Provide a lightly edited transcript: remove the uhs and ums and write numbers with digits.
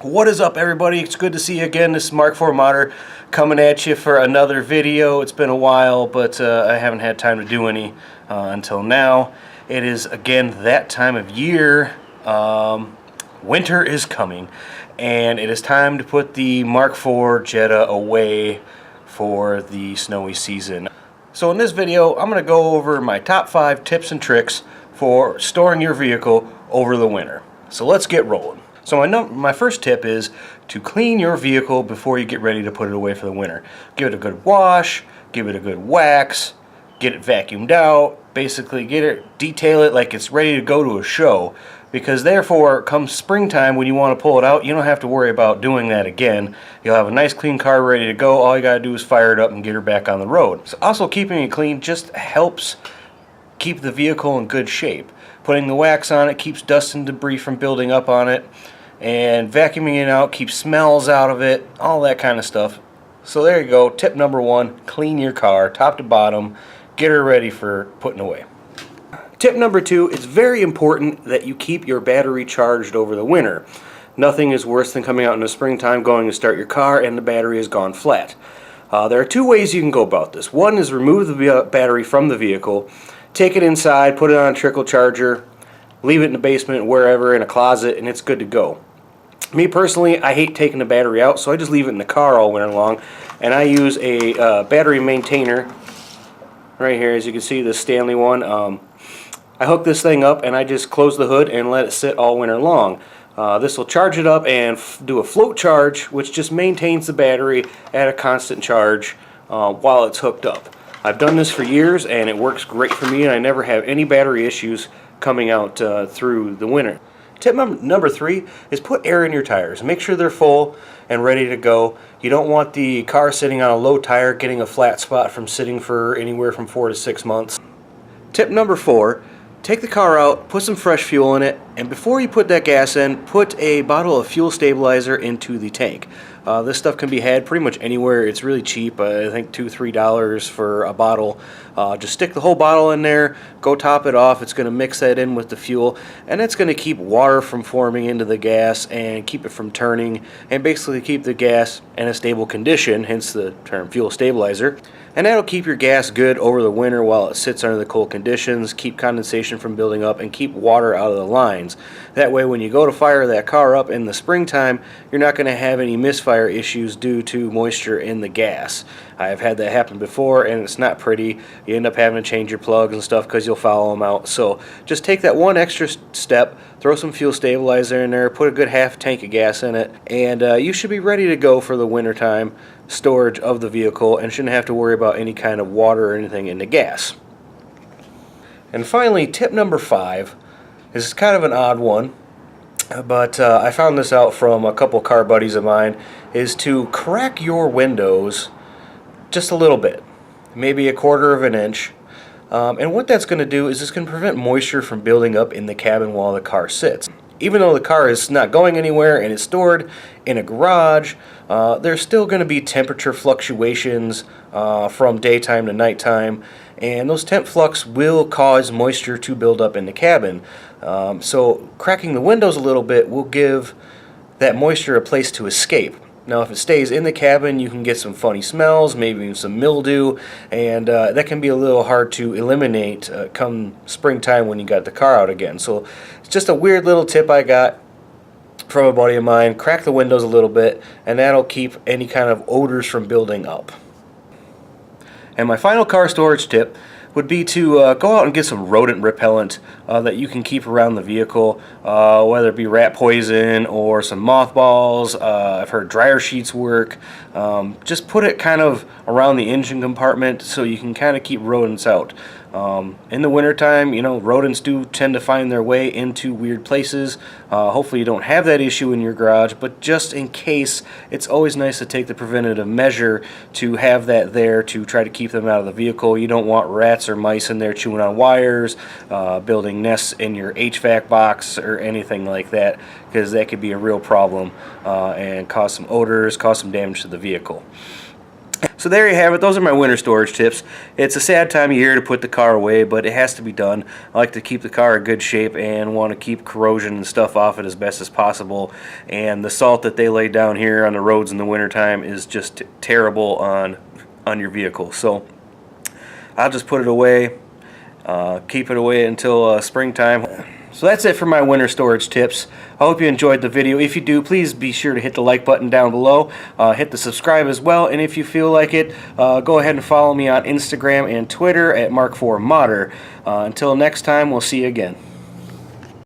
What is up, everybody? It's good to see you again. This is Mark 4 Modder coming at you for another video. It's been a while, but I haven't had time to do any until now. It is again that time of year. Winter is coming, and it is time to put the Mark 4 Jetta away for the snowy season. So in this video, I'm going to go over my top 5 tips and tricks for storing your vehicle over the winter. So let's get rolling. So my first tip is to clean your vehicle before you get ready to put it away for the winter. Give it a good wash, give it a good wax, get it vacuumed out, basically detail it like it's ready to go to a show, because therefore come springtime when you want to pull it out, you don't have to worry about doing that again. You'll have a nice clean car ready to go. All you got to do is fire it up and get her back on the road. So also, keeping it clean just helps keep the vehicle in good shape. Putting the wax on it keeps dust and debris from building up on it, and vacuuming it out keeps smells out of it, all that kind of stuff. So there you go, tip number 1, clean your car top to bottom, get her ready for putting away. Tip number 2, it's very important that you keep your battery charged over the winter. Nothing is worse than coming out in the springtime, going to start your car, and the battery has gone flat. There are 2 ways you can go about this. One is remove the battery from the vehicle, take it inside, put it on a trickle charger, leave it in the basement, wherever, in a closet, and it's good to go. Me personally, I hate taking the battery out, so I just leave it in the car all winter long, and I use a battery maintainer right here. As you can see, the Stanley one. I hook this thing up and I just close the hood and let it sit all winter long. This will charge it up and do a float charge, which just maintains the battery at a constant charge while it's hooked up. I've done this for years and it works great for me, and I never have any battery issues coming out through the winter. Tip number 3 is put air in your tires. Make sure they're full and ready to go. You don't want the car sitting on a low tire getting a flat spot from sitting for anywhere from 4 to 6 months. Tip number 4, take the car out, put some fresh fuel in it, and before you put that gas in, put a bottle of fuel stabilizer into the tank. This stuff can be had pretty much anywhere. It's really cheap. I think $2–3 for a bottle. Just stick the whole bottle in there, go top it off. It's going to mix that in with the fuel, and it's going to keep water from forming into the gas and keep it from turning, and basically keep the gas in a stable condition, hence the term fuel stabilizer. And that'll keep your gas good over the winter while it sits under the cold conditions, keep condensation from building up, and keep water out of the lines. That way when you go to fire that car up in the springtime, you're not going to have any misfire issues due to moisture in the gas. I've had that happen before, and it's not pretty. You end up having to change your plugs and stuff because you'll foul them out. So just take that one extra step, throw some fuel stabilizer in there, put a good half tank of gas in it, and you should be ready to go for the wintertime storage of the vehicle, and shouldn't have to worry about any kind of water or anything in the gas. And finally, tip number 5 is kind of an odd one, but I found this out from a couple car buddies of mine, is to crack your windows just a little bit, maybe a 1/4 of an inch. And what that's going to do is it's going to prevent moisture from building up in the cabin while the car sits. Even though the car is not going anywhere and it's stored in a garage, there's still going to be temperature fluctuations from daytime to nighttime, and those temp flux will cause moisture to build up in the cabin. So cracking the windows a little bit will give that moisture a place to escape. Now if it stays in the cabin, you can get some funny smells, maybe some mildew, and that can be a little hard to eliminate come springtime when you got the car out again. So it's just a weird little tip I got from a buddy of mine. Crack the windows a little bit, and that'll keep any kind of odors from building up. And my final car storage tip would be to go out and get some rodent repellent that you can keep around the vehicle, whether it be rat poison or some mothballs. I've heard dryer sheets work. Just put it kind of around the engine compartment so you can kind of keep rodents out. In the wintertime, you know, rodents do tend to find their way into weird places. Hopefully you don't have that issue in your garage, but just in case, it's always nice to take the preventative measure to have that there to try to keep them out of the vehicle. You don't want rats or mice in there chewing on wires, building nests in your HVAC box or anything like that, because that could be a real problem and cause some odors, cause some damage to the vehicle. So there you have it. Those are my winter storage tips. It's a sad time of year to put the car away, but it has to be done. I like to keep the car in good shape and want to keep corrosion and stuff off it as best as possible. And the salt that they lay down here on the roads in the wintertime is just terrible on your vehicle. So I'll just put it away, keep it away until springtime. So that's it for my winter storage tips. I hope you enjoyed the video. If you do, please be sure to hit the like button down below. Hit the subscribe as well. And if you feel like it, go ahead and follow me on Instagram and Twitter at Mark4Modder. Until next time, we'll see you again.